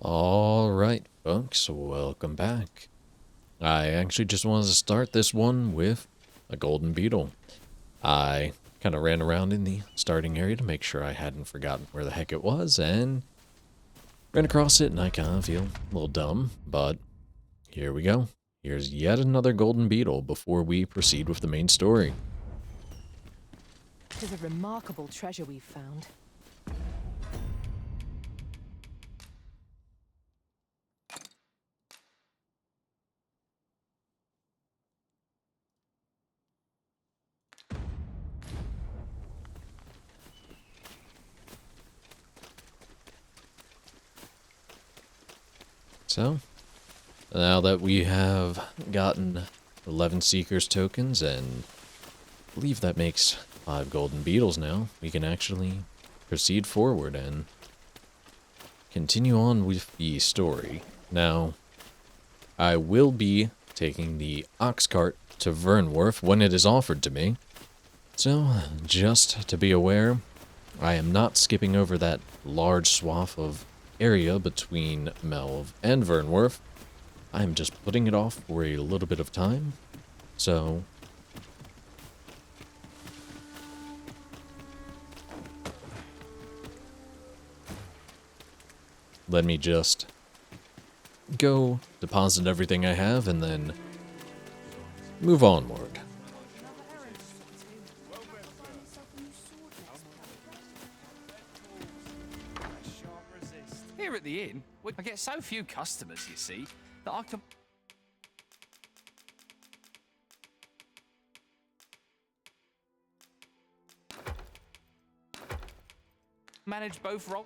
Alright, folks, welcome back. I actually just wanted to start this one with a golden beetle. I kind of ran around in the starting area to make sure I hadn't forgotten where the heck it was, and ran across it, and I kind of feel a little dumb, but here we go. Here's yet another golden beetle before we proceed with the main story. It is a remarkable treasure we've found. So, now that we have gotten 11 Seekers tokens, and I believe that makes 5 golden beetles now, we can actually proceed forward and continue on with the story. Now, I will be taking the ox cart to Vernworth when it is offered to me. So, just to be aware, I am not skipping over that large swath of area between Melv and Vernworth. I am just putting it off for a little bit of time. So, let me just go deposit everything I have and then move onward. Here at the inn, I get so few customers, you see, that I can manage both roles.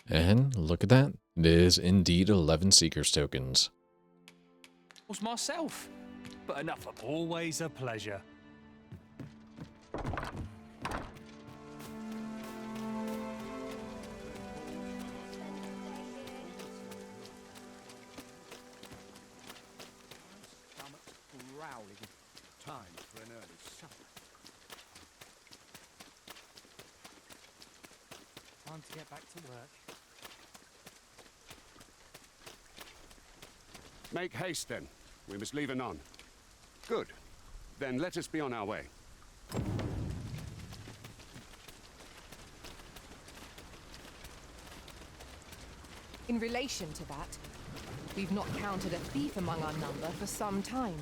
And look at that. It is indeed 11 Seekers tokens. Myself. But enough of Always a pleasure. Time for an early supper. Time to get back to work. Make haste then. We must leave anon. Good. Then let us be on our way. In relation to that, we've not counted a thief among our number for some time.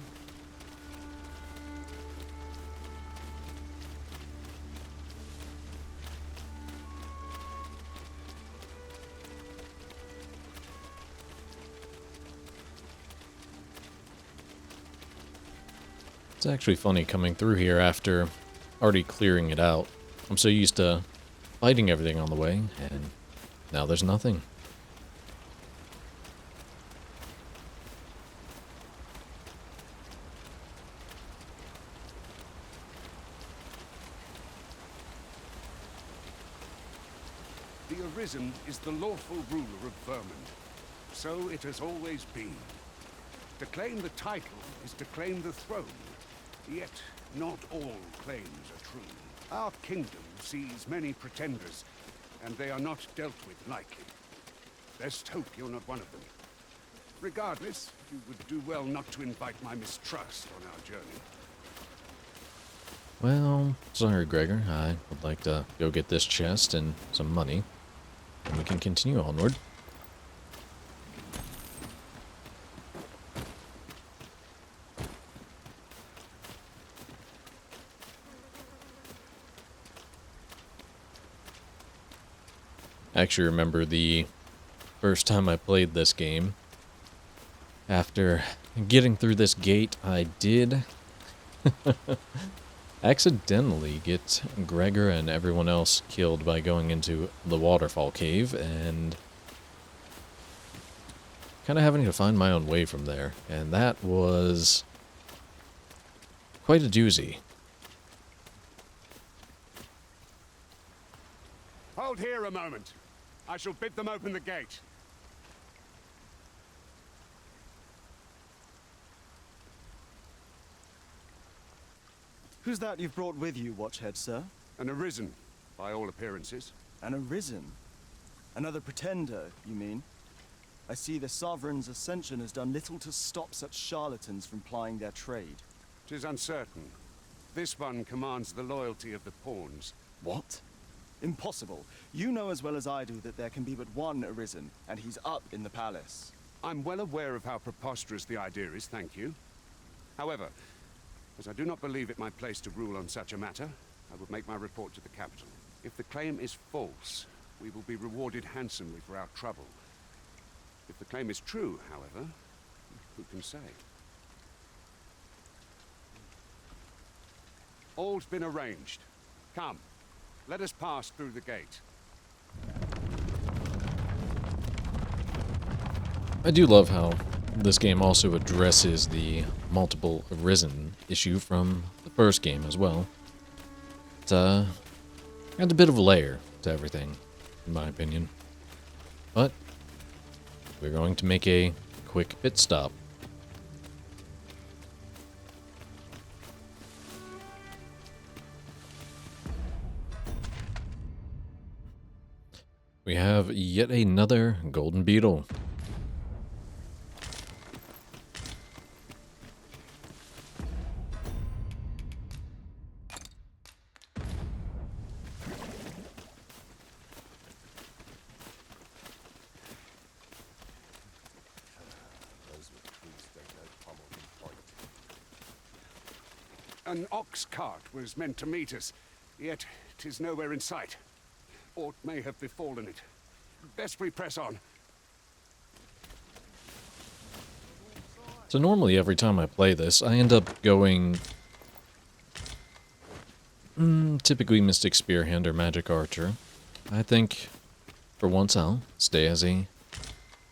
It's actually funny coming through here after already clearing it out. I'm so used to fighting everything on the way, and now there's nothing. The Arisen is the lawful ruler of Vermund. So it has always been. To claim the title is to claim the throne. Yet, not all claims are true. Our kingdom sees many pretenders, and they are not dealt with lightly. Best hope you're not one of them. Regardless, you would do well not to invite my mistrust on our journey. Well, sorry, Gregor. I would like to go get this chest and some money, and we can continue onward. I actually remember the first time I played this game. After getting through this gate, I did accidentally get Gregor and everyone else killed by going into the Waterfall cave, and kind of having to find my own way from there. And that was quite a doozy. Hold here a moment. I shall bid them open the gate. Who's that you've brought with you, Watchhead, sir? An Arisen. by all appearances. And arisen? Another pretender, you mean? I see the Sovereign's ascension has done little to stop such charlatans from plying their trade. 'Tis uncertain. This one commands the loyalty of the pawns. What? Impossible. You know as well as I do that there can be but one arisen, and he's up in the palace. I'm well aware of how preposterous the idea is, thank you. However, as I do not believe it my place to rule on such a matter, I would make my report to the capital. If the claim is false, we will be rewarded handsomely for our trouble. If the claim is true, however, who can say? All's been arranged. Come, let us pass through the gate. I do love how this game also addresses the multiple arisen issue from the first game as well. It adds a bit of a layer to everything, in my opinion. But we're going to make a quick pit stop. We have yet another golden beetle. An ox cart was meant to meet us, yet 'tis nowhere in sight. Aught may have befallen it. Best we press on. So normally every time I play this, I end up going typically Mystic Spearhand or Magic Archer. I think for once I'll stay as a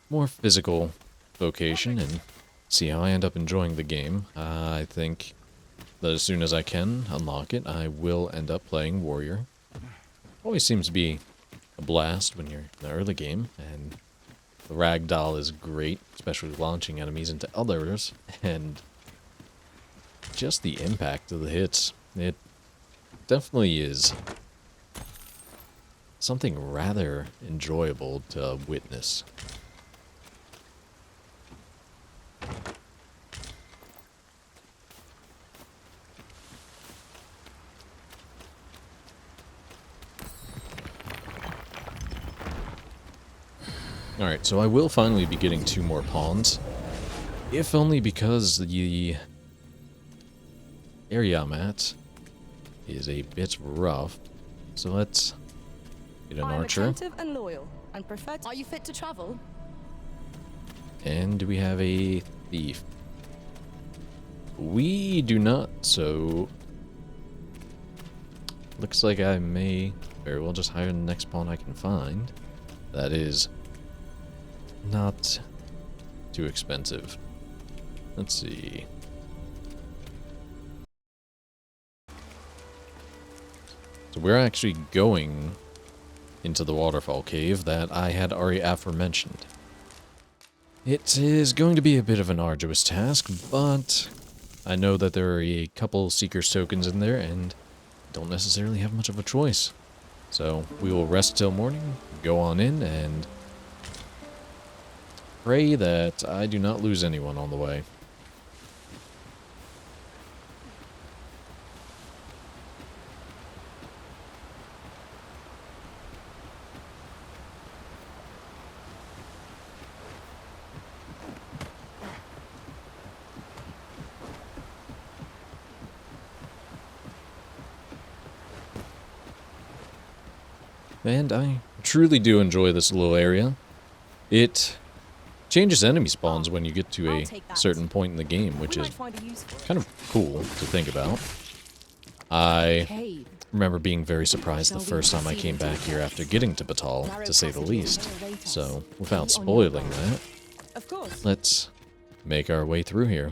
more physical vocation and see how I end up enjoying the game. I think that as soon as I can unlock it, I will end up playing Warrior. Always seems to be a blast when you're in the early game, and the ragdoll is great, especially launching enemies into others, and just the impact of the hits. It definitely is something rather enjoyable to witness. Alright, so I will finally be getting 2 more pawns. If only because the area I'm at is a bit rough. So let's get an archer. attentive and loyal, and prefer. Are you fit to travel? And do we have a thief? We do not, so looks like I may very well just hire the next pawn I can find. That is not too expensive. Let's see. So we're actually going into the Waterfall cave that I had already aforementioned. It is going to be a bit of an arduous task, but I know that there are a couple Seeker's tokens in there and don't necessarily have much of a choice. So we will rest till morning, go on in, and pray that I do not lose anyone on the way. And I truly do enjoy this little area. It changes enemy spawns when you get to a certain point in the game, which is kind of cool to think about. I remember being very surprised the first time I came back here after getting to Beetle, to say the least. So, without spoiling that, let's make our way through here.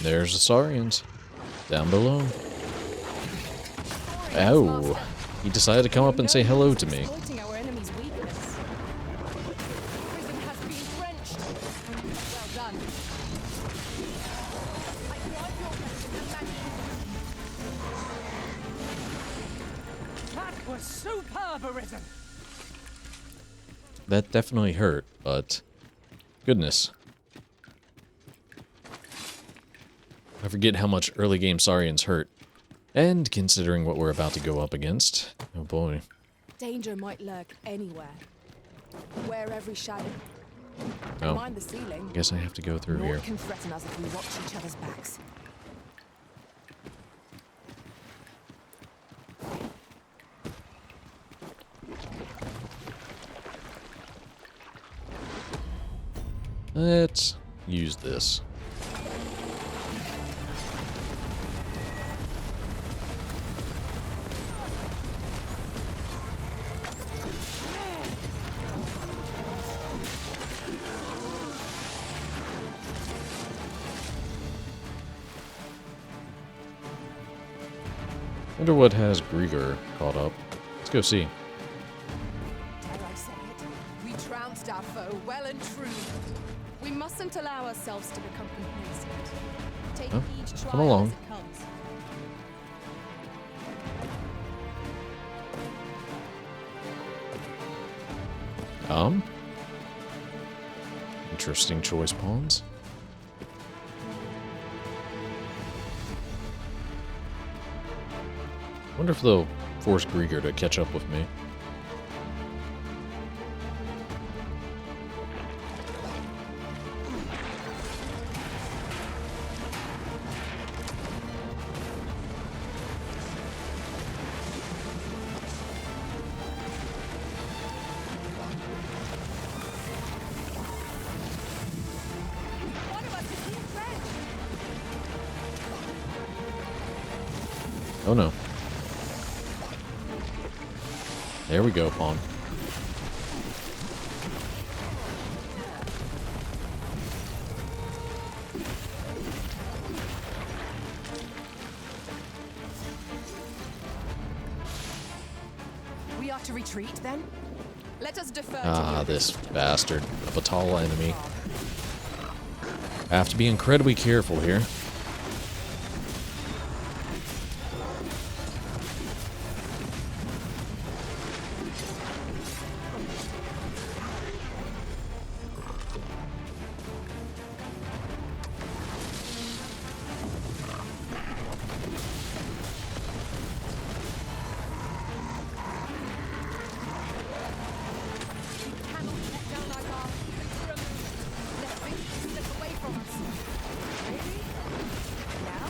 There's the Saurians. Down below. Ow. He decided to come up and say hello to me. Exploiting our enemy's weakness. Prison has been drenched. Well done. I grant your question, That was superb, Arisen! That definitely hurt, but goodness. I forget how much early game Saurians hurt. And considering what we're about to go up against, oh boy. danger might lurk anywhere. Where every shadow. Oh, Mind the ceiling. guess I have to go through here. Naught can threaten us if we watch each other's backs. Let's use this. Wonder what has Gregor caught up. Let's go see. Dare I say it? We trounced our foe well and true. We mustn't allow ourselves to become complacent. Take Huh? each Come trial along. as it comes. Interesting choice, pawns. Wonder if they'll force Gregor to catch up with me. One of us is being drenched. Oh no. There we go, pawn. We are to retreat then? Let us defer Ah, to this bastard of a tall enemy. I have to be incredibly careful here. cannot let down our guard. Let things slip away from us. Really? Now?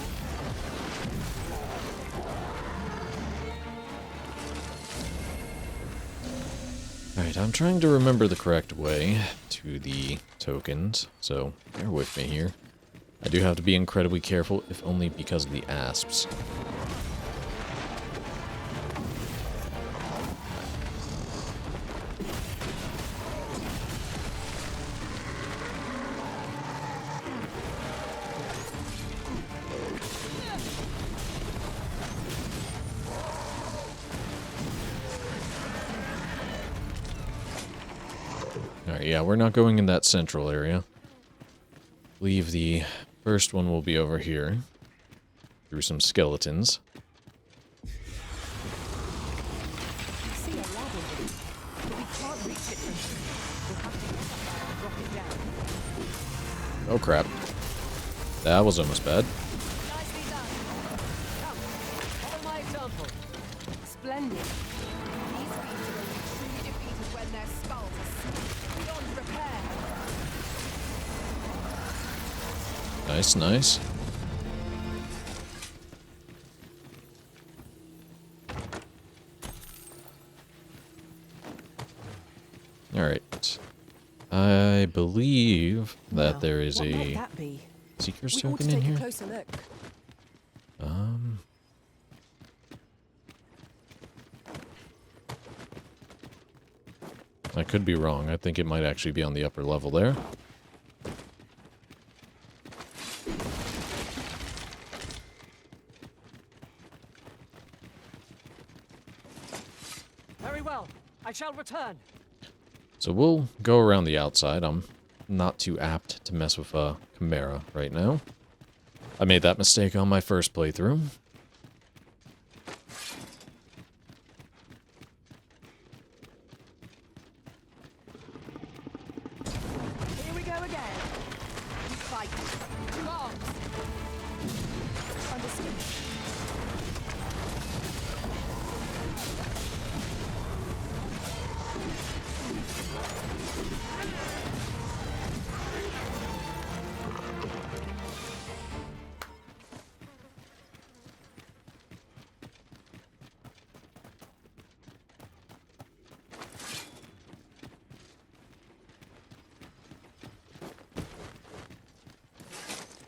Alright, I'm trying to remember the correct way to the tokens, so bear with me here. I do have to be incredibly careful, if only because of the asps. Alright, yeah, we're not going in that central area. I believe the first one will be over here. Through some skeletons. I see a ladder there, but we can't reach it from here. We'll have to get up there and drop it down. Oh crap. That was almost bad. Nicely done. Come, follow my example. Splendid. These beasts are only truly defeated when their skulls are smashed beyond repair. Nice, nice. Alright. I believe that Now, there is what might a that be? Seeker's We ought to token in take a here. closer look. I could be wrong. I think it might actually be on the upper level there. well. I shall return. So we'll go around the outside. I'm not too apt to mess with a Chimera right now. I made that mistake on my first playthrough. Here we go again. Fight. To arms. Understood.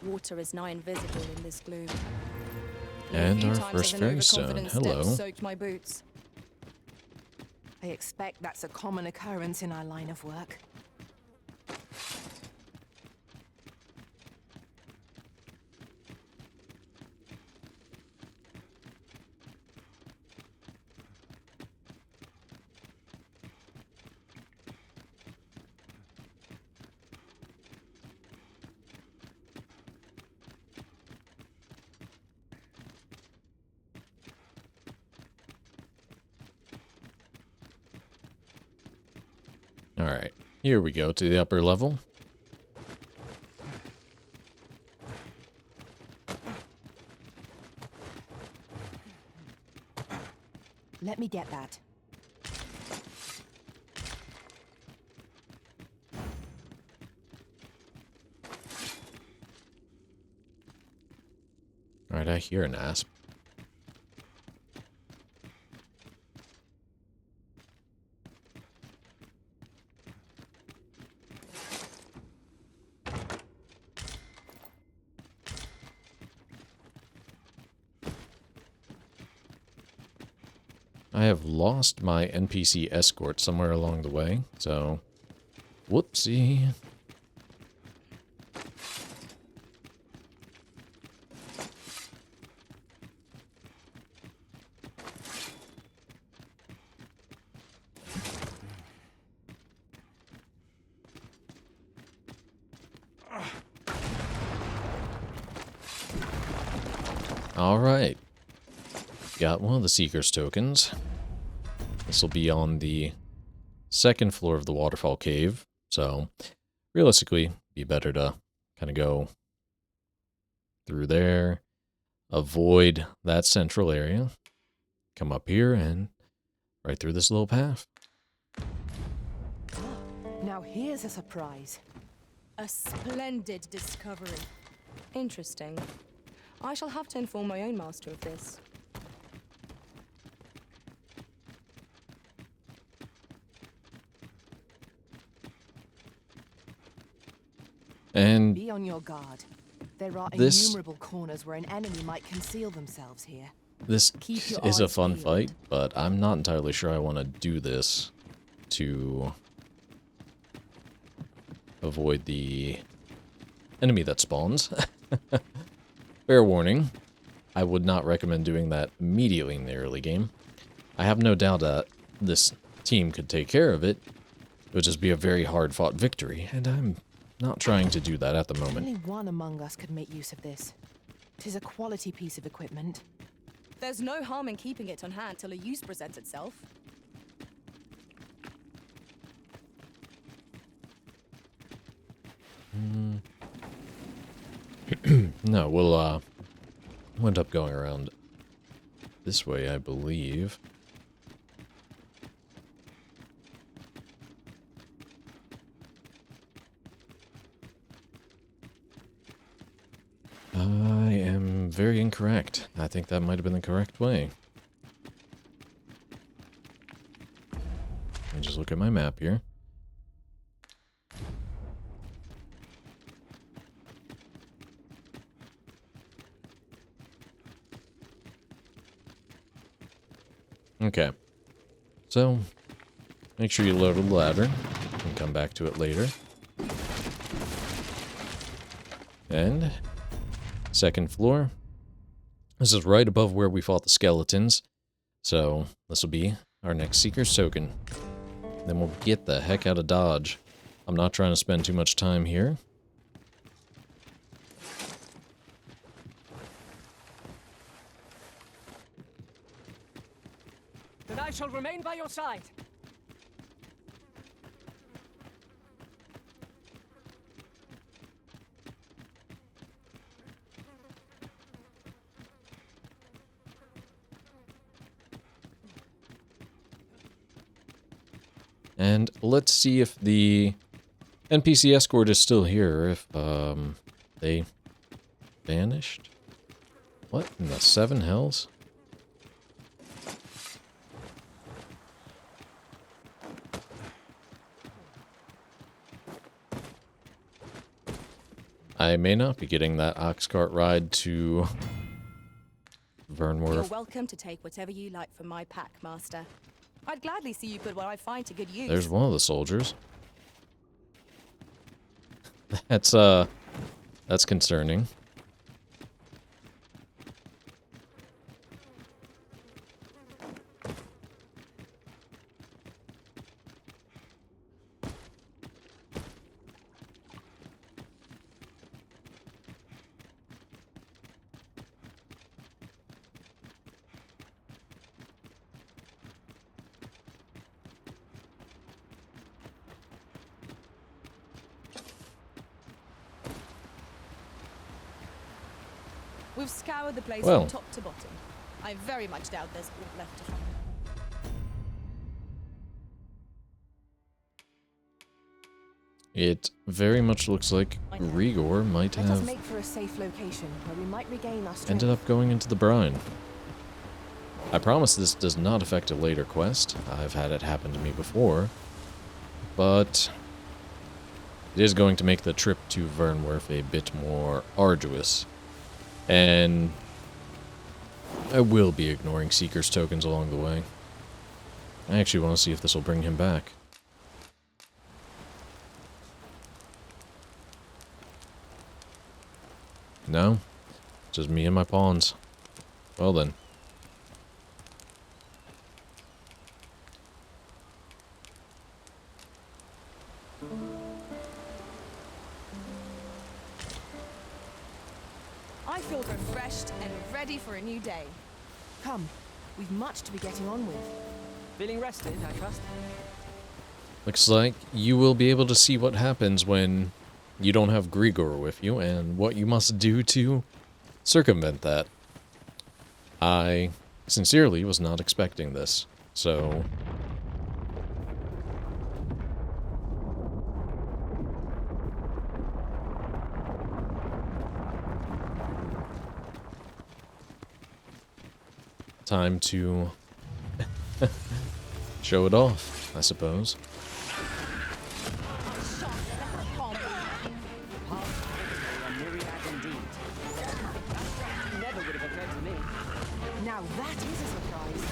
Water is nigh invisible in this gloom. And A few our times first I've fairy an stone. overconfident Hello. step soaked my boots. I expect that's a common occurrence in our line of work. Alright, here we go to the upper level. Let me get that. Alright, I hear an asp. I have lost my NPC escort somewhere along the way, so whoopsie. All right. Got one of the Seeker's tokens. This will be on the second floor of the Waterfall cave, so realistically, be better to kind of go through there, avoid that central area, come up here, and right through this little path. Now here's a surprise. A splendid discovery. Interesting. I shall have to inform my own master of this. And Be on your guard. There are This- innumerable corners where an enemy might conceal themselves here. this Keep your is a eyes fun peeled. fight, but I'm not entirely sure I want to do this to avoid the enemy that spawns. Fair warning, I would not recommend doing that immediately in the early game. I have no doubt that this team could take care of it. It would just be a very hard-fought victory, and I'm not trying to do that at the moment. Only one among us could make use of this. 'Tis a quality piece of equipment. There's no harm in keeping it on hand till a use presents itself. No, we'll end up going around this way, I believe. I am very incorrect. I think that might have been the correct way. Let me just look at my map here. Okay. So, make sure you load the ladder. And come back to it later. And second floor. This is right above where we fought the skeletons. So this will be our next Seeker's Token. Then we'll get the heck out of Dodge. I'm not trying to spend too much time here. Then I shall remain by your side. And let's see if the NPC escort is still here, if they vanished. What in the seven hells? I may not be getting that ox cart ride to You're Vernworth. welcome to take whatever you like from my pack, Master. I'd gladly see you put what I find to good use. There's one of the soldiers. That's concerning. We've scoured the place Well. from top to bottom. I very much doubt there's aught left to find. It very much looks like Gregor might Let us have make for a safe location where we might regain our strength. ended up going into the brine. I promise this does not affect a later quest. I've had it happen to me before. But it is going to make the trip to Vernworth a bit more arduous. And I will be ignoring Seeker's tokens along the way. I actually want to see if this will bring him back. No? Just me and my pawns. Well then. I feel refreshed and ready for a new day. Come, we've much to be getting on with. Feeling rested, I trust. Looks like you will be able to see what happens when you don't have Gregor with you and what you must do to circumvent that. I sincerely was not expecting this, so... Time to show it off, I suppose. Never would have occurred to me. Now that is a surprise.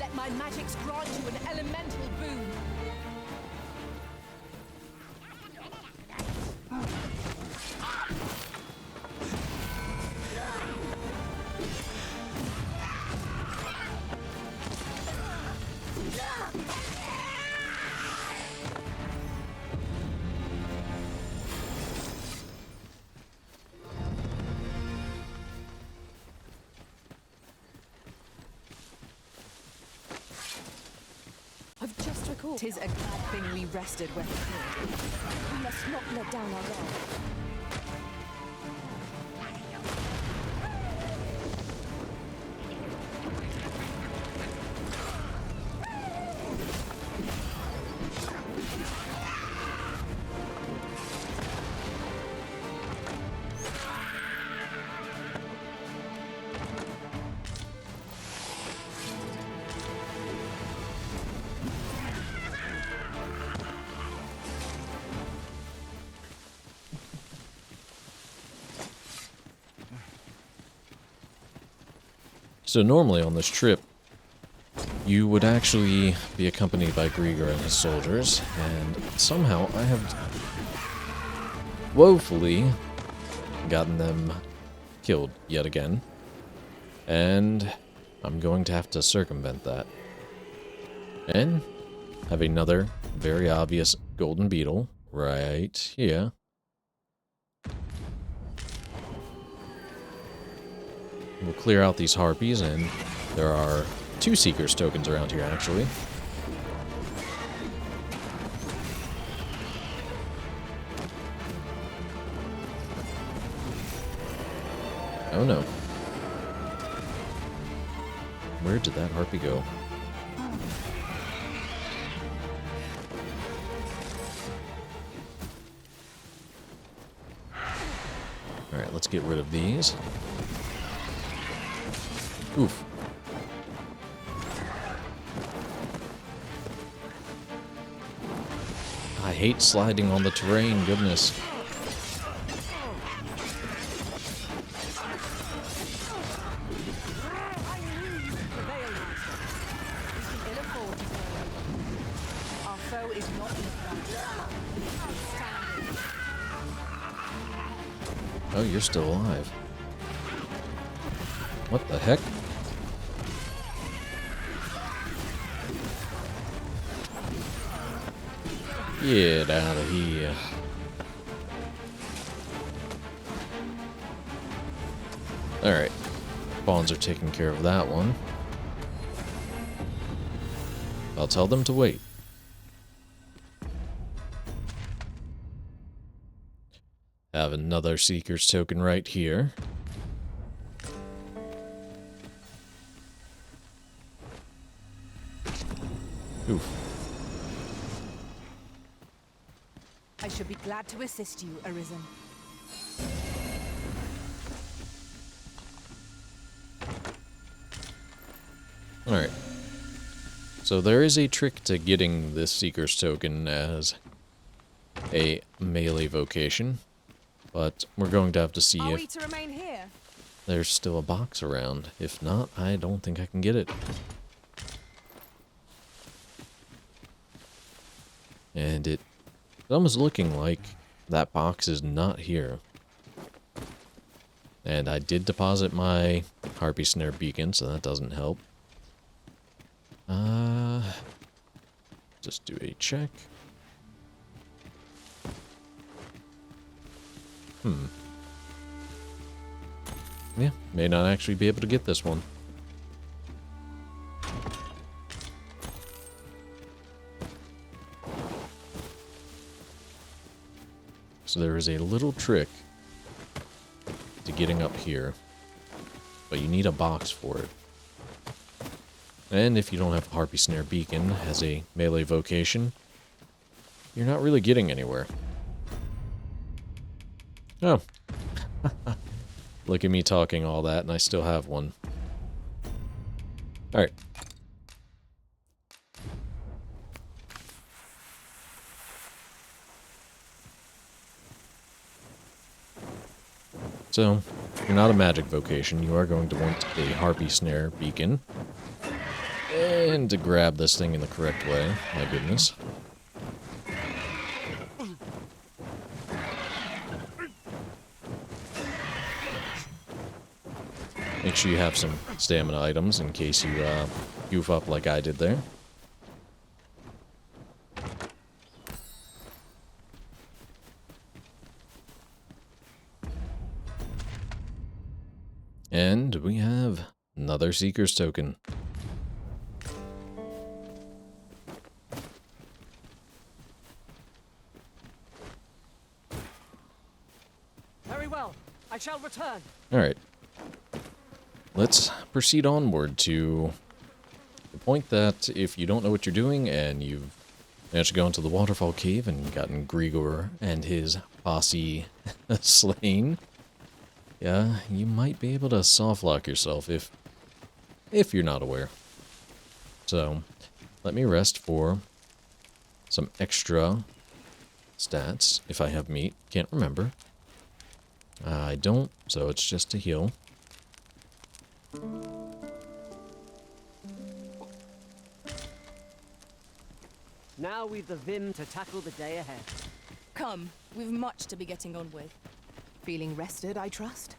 Let my magics grant you an elemental boon. I've just recalled. 'Tis a glad thing we rested when we did. We must not let down our guard. So normally on this trip, you would actually be accompanied by Gregor and his soldiers, and somehow I have woefully gotten them killed yet again. And I'm going to have to circumvent that. And have another very obvious golden beetle right here. We'll clear out these harpies, and there are 2 Seeker's tokens around here, actually. Oh no. Where did that harpy go? Alright, let's get rid of these. Oof. I hate sliding on the terrain, goodness. Our foe is not in front. Oh, you're still alive. What the heck? Get out of here. Alright. Pawns are taking care of that one. I'll tell them to wait. Have another Seeker's token right here. Oof. I should be glad to assist you, Arisen. Alright. So there is a trick to getting this Seeker's token as a melee vocation, but we're going to have to see Are we if to remain here? there's still a box around. If not, I don't think I can get it. And it's almost looking like that box is not here. And I did deposit my Harpy Snare beacon, so that doesn't help. Just do a check. Yeah, may not actually be able to get this one. So there is a little trick to getting up here, but you need a box for it. And if you don't have a Harpy Snare beacon as a melee vocation, you're not really getting anywhere. Oh. Look at me talking all that, and I still have one. Alright. So, if you're not a magic vocation, you are going to want a Harpy Snare beacon. And to grab this thing in the correct way. My goodness. Make sure you have some stamina items in case you goof up like I did there. And we have another Seeker's token. Very well. I shall return. Alright. Let's proceed onward to the point that if you don't know what you're doing and you've managed to go into the Waterfall cave and gotten Gregor and his posse slain, yeah, you might be able to softlock yourself if you're not aware. So, let me rest for some extra stats if I have meat. Can't remember. I don't, so it's just to heal. Now we've the vim to tackle the day ahead. Come, we've much to be getting on with. Feeling rested, I trust?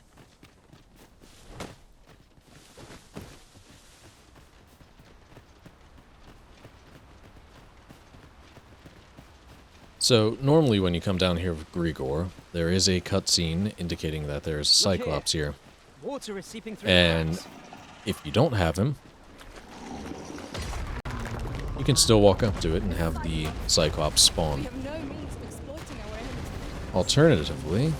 So, normally when you come down here with Gregor, there is a cutscene indicating that there's a cyclops here. Water is seeping through And the cracks. if you don't have him, you can still walk up to it and have the cyclops We spawn. have no means of exploiting our enemies. Alternatively,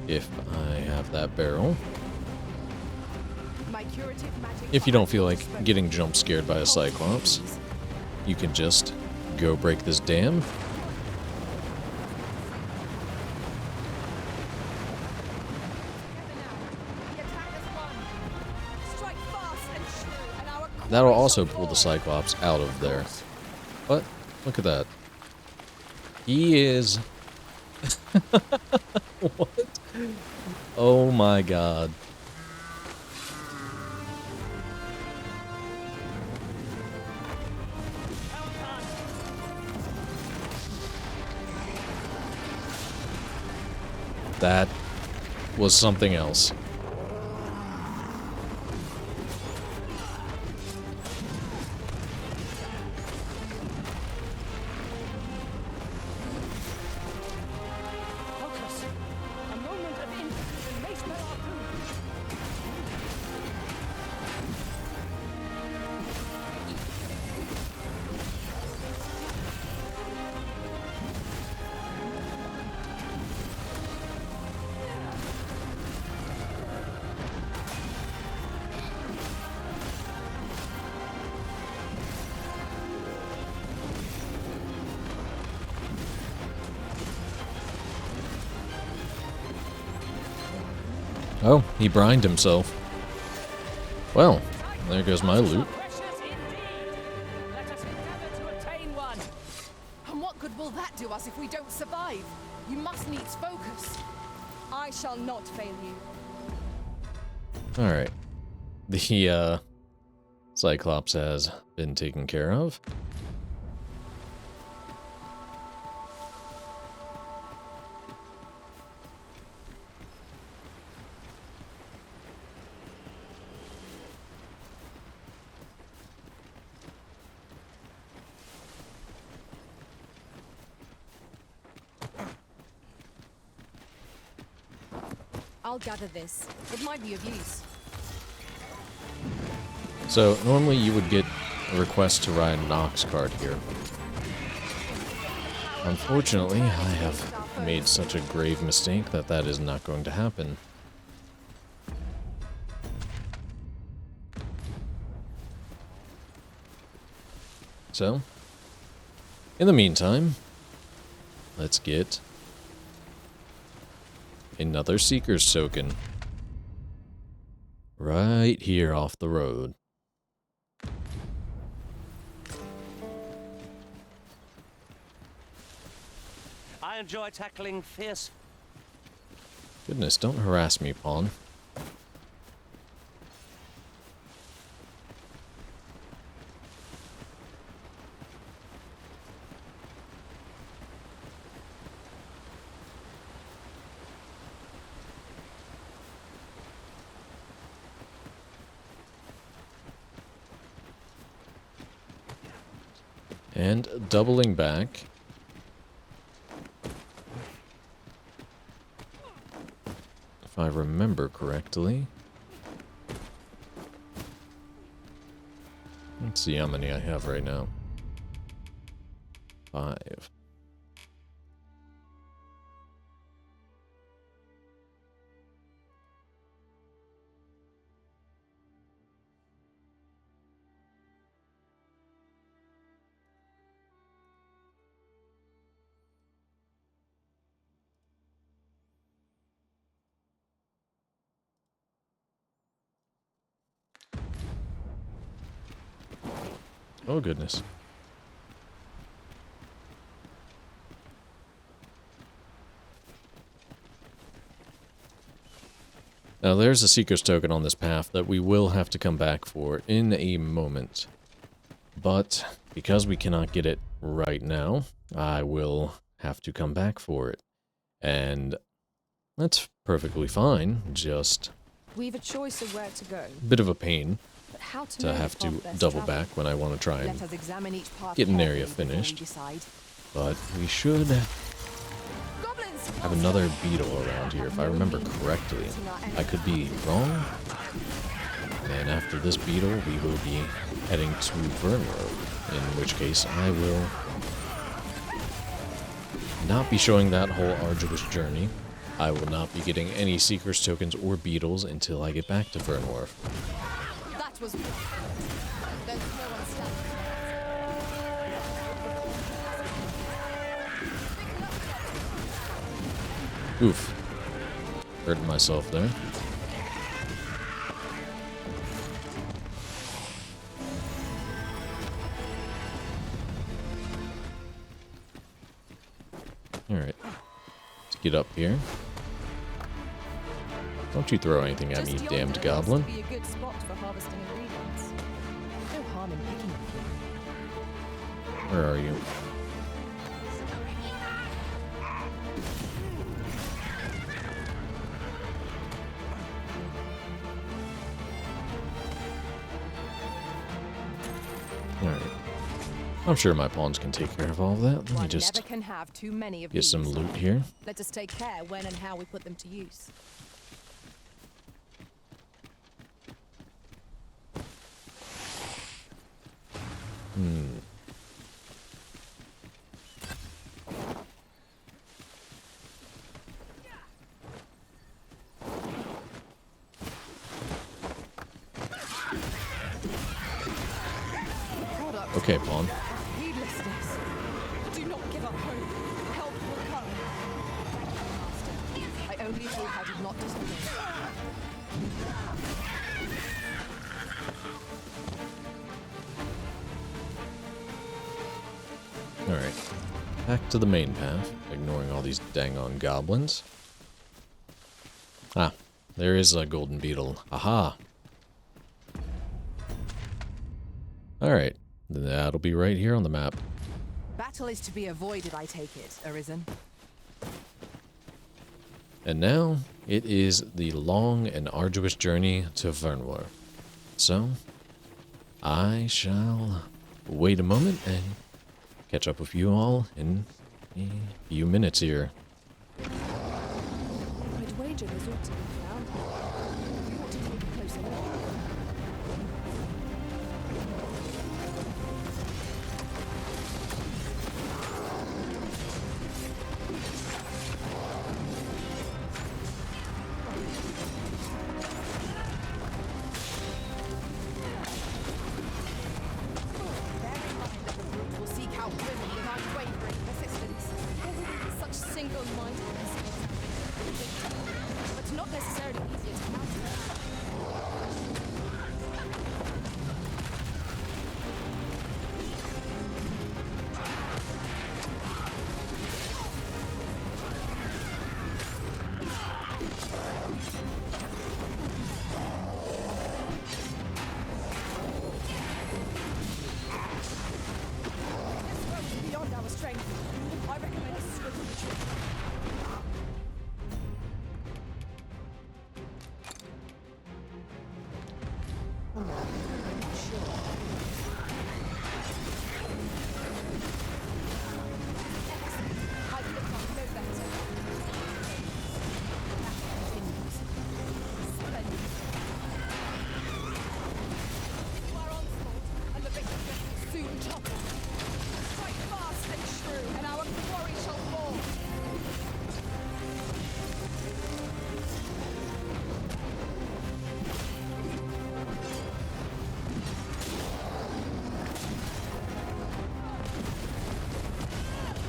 if I have that barrel, My curative magic if you don't feel like spoken. getting jump scared by a cyclops, you can just go break this dam. The attack has won. Strike fast and true, and our That'll quarry also shall pull the fall. cyclops out of there. But look at that. He is... What? Oh my god. That was something else. Focus. A moment of indecision may spell our doom. Oh, he brined himself. Well, there goes my loot. Precious indeed. Let us endeavor to attain one. And what good will that do us if we don't survive? You must needs focus. I shall not fail you. Alright. The, Cyclops has been taken care of. I'll gather this. It might be of use. So, normally you would get a request to ride an ox cart here. Unfortunately, I have made such a grave mistake that that is not going to happen. So, in the meantime, let's get another Seeker's Token. Right here off the road. I enjoy tackling fierce. Goodness, don't harass me, Pawn. And doubling back. If I remember correctly. Let's see how many I have right now. 5. Oh, goodness. Now, there's a Seeker's Token on this path that we will have to come back for in a moment. But, because we cannot get it right now, I will have to come back for it. And That's perfectly fine, just We've a choice of where to go, a bit of a pain but how to to know have the to path best double travel? back when I want to try Let and us examine each path get an area carefully before we finished. decide. But we should Goblins! have another beetle around here, if I remember correctly. I could be wrong. And after this beetle, we will be heading to Vernworth, in which case I will not be showing that whole arduous journey. I will not be getting any Seeker's tokens or beetles until I get back to Vernworth. That was there's no one standing. Oof. Hurting myself there. Alright. Let's get up here. Don't you throw anything at me, Just you yonder damned looks goblin. to be a good spot for harvesting ingredients. No harm in picking a few. Where are you? Alright. I'm sure my pawns can take care of all of that. Let me One just never can have too many of get these. some loot here. Let us take care when and how we put them to use. Product Okay, pawn. heedlessness. Do not give up hope. Help will come. Master, I only hope I did not disappoint. Alright. Back to the main path, ignoring all these dang-on goblins. Ah, there is a golden beetle. Aha! Alright, then that'll be right here on the map. Battle is to be avoided, I take it, Arisen. And now, it is the long and arduous journey to Vernworth. So, I shall wait a moment and catch up with you all in a few minutes here. I'd wager there's ought to be found here. You ought to take a closer look. Bear in mind that the brute will seek out women with unwavering persistence. Such single-mindedness but not necessarily easier to master. This road is beyond our strength. I recommend a swift retreat. I look like no better. That continues. Splendid. You are onslaught, and the victory will soon topple. Strike fast and true, and our quarry shall fall.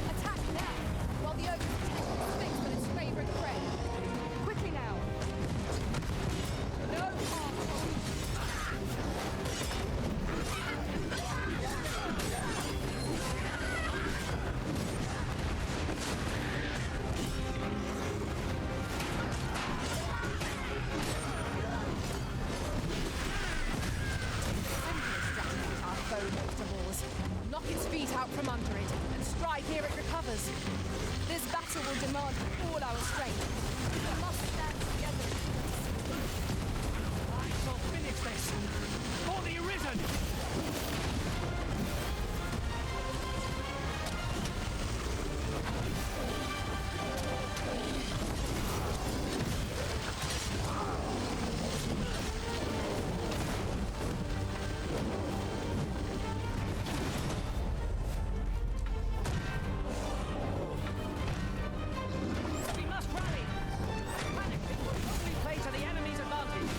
Attack now, while the ogre's attention fixed on its favorite prey. Quickly now. No harm. Our foe most of all. Knock its feet out from under it and strike ere it recovers. This This battle will demand all our strength. We must stand together. I shall finish this for the Arisen! We must rally! Panicking will only play to the enemy's advantage.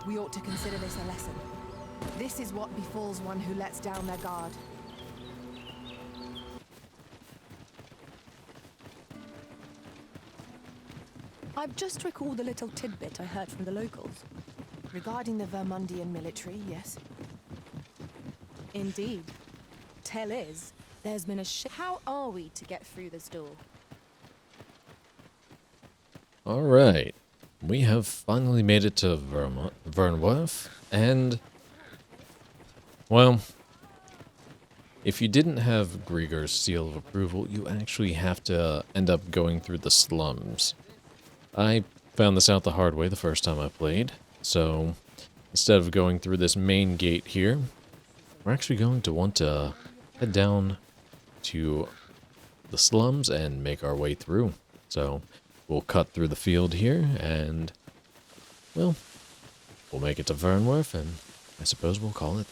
We ought to consider this a lesson. This is what befalls one who lets down their guard. I've just recalled a little tidbit I heard from the locals. Regarding the Vermundian military, yes. Indeed. Tell is, there's been a How are we to get through this door? Alright. We have finally made it to Vernworth, and, well, if you didn't have Gregor's seal of approval, you actually have to end up going through the slums. I found this out the hard way the first time I played, so instead of going through this main gate here, we're actually going to want to head down to the slums and make our way through. So we'll cut through the field here, and, well, we'll make it to Vernworth, and I suppose we'll call it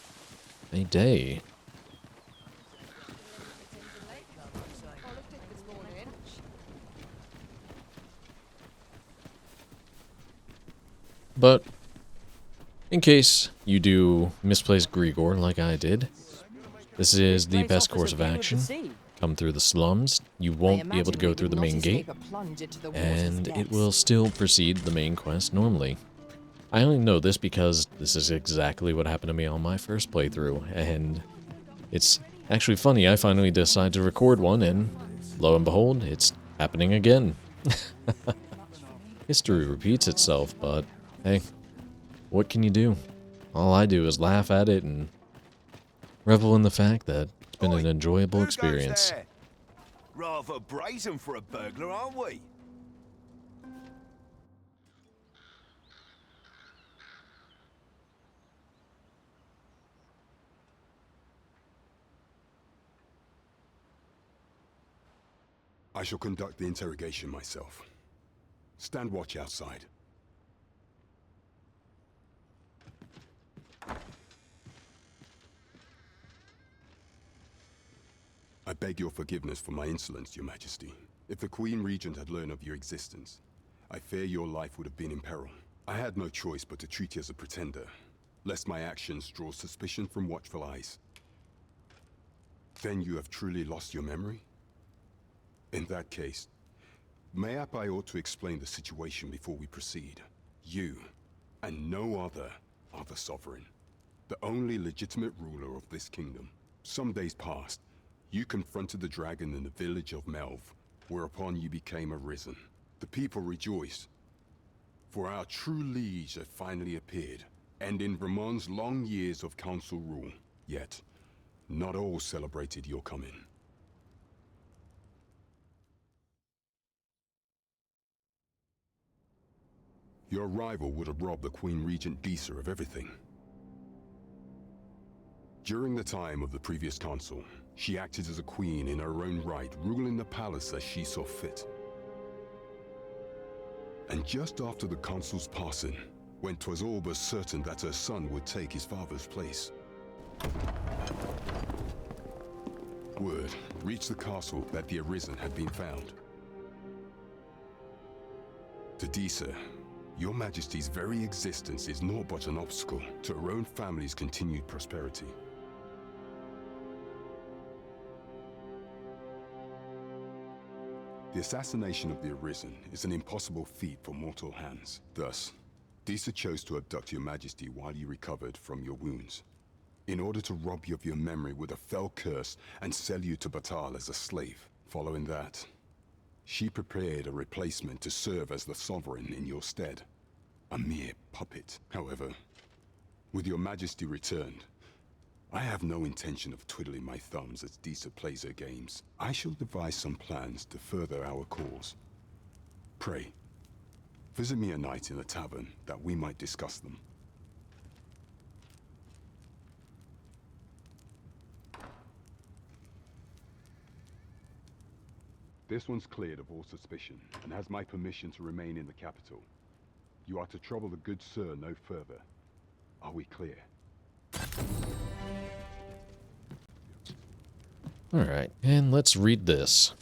a day. But, in case you do misplace Gregor like I did, this is the best course of action. Come through the slums, you won't be able to go through the main gate, and it will still precede the main quest normally. I only know this because this is exactly what happened to me on my first playthrough, and it's actually funny, I finally decided to record one, and lo and behold, it's happening again. History repeats itself, but hey, what can you do? All I do is laugh at it and revel in the fact that it's been an enjoyable experience. Rather brazen for a burglar, aren't we? I shall conduct the interrogation myself. Stand watch outside. I beg your forgiveness for my insolence, Your Majesty. If the Queen Regent had learned of your existence, I fear your life would have been in peril. I had no choice but to treat you as a pretender. lest my actions draw suspicion from watchful eyes. Then you have truly lost your memory? In that case, mayhap I ought to explain the situation before we proceed. You, and no other, are the sovereign, the only legitimate ruler of this kingdom. Some days past, you confronted the dragon in the village of Melv, whereupon you became arisen. The people rejoiced, for our true liege had finally appeared, ending Vermon's long years of council rule. Yet, not all celebrated your coming. Your arrival would have robbed the Queen Regent Disa of everything. During the time of the previous council, she acted as a queen in her own right, ruling the palace as she saw fit. And just after the council's passing, when 'twas all but certain that her son would take his father's place, word reached the castle that the Arisen had been found. To Disa, your Majesty's very existence is naught but an obstacle to her own family's continued prosperity. The assassination of the Arisen is an impossible feat for mortal hands. Thus, Disa chose to abduct your Majesty while you recovered from your wounds, in order to rob you of your memory with a fell curse and sell you to Batal as a slave. Following that, she prepared a replacement to serve as the sovereign in your stead. A mere puppet. However, with your Majesty returned, I have no intention of twiddling my thumbs as Disa plays her games. I shall devise some plans to further our cause. Pray, visit me a night in the tavern that we might discuss them. This one's cleared of all suspicion and has my permission to remain in the capital. You are to trouble the good sir no further. Are we clear? Alright, and let's read this.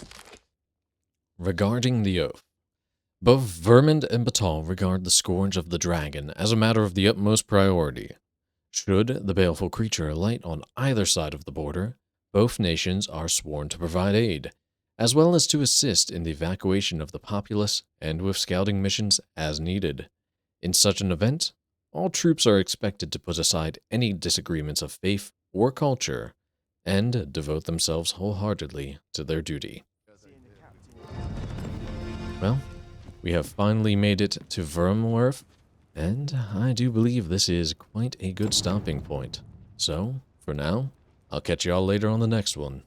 Regarding the oath. Both Vermund and Batal regard the scourge of the dragon as a matter of the utmost priority. Should the baleful creature alight on either side of the border, both nations are sworn to provide aid, as well as to assist in the evacuation of the populace and with scouting missions as needed. In such an event, all troops are expected to put aside any disagreements of faith or culture and devote themselves wholeheartedly to their duty. Well, we have finally made it to Vernworth, and I do believe this is quite a good stopping point. So, for now, I'll catch y'all later on the next one.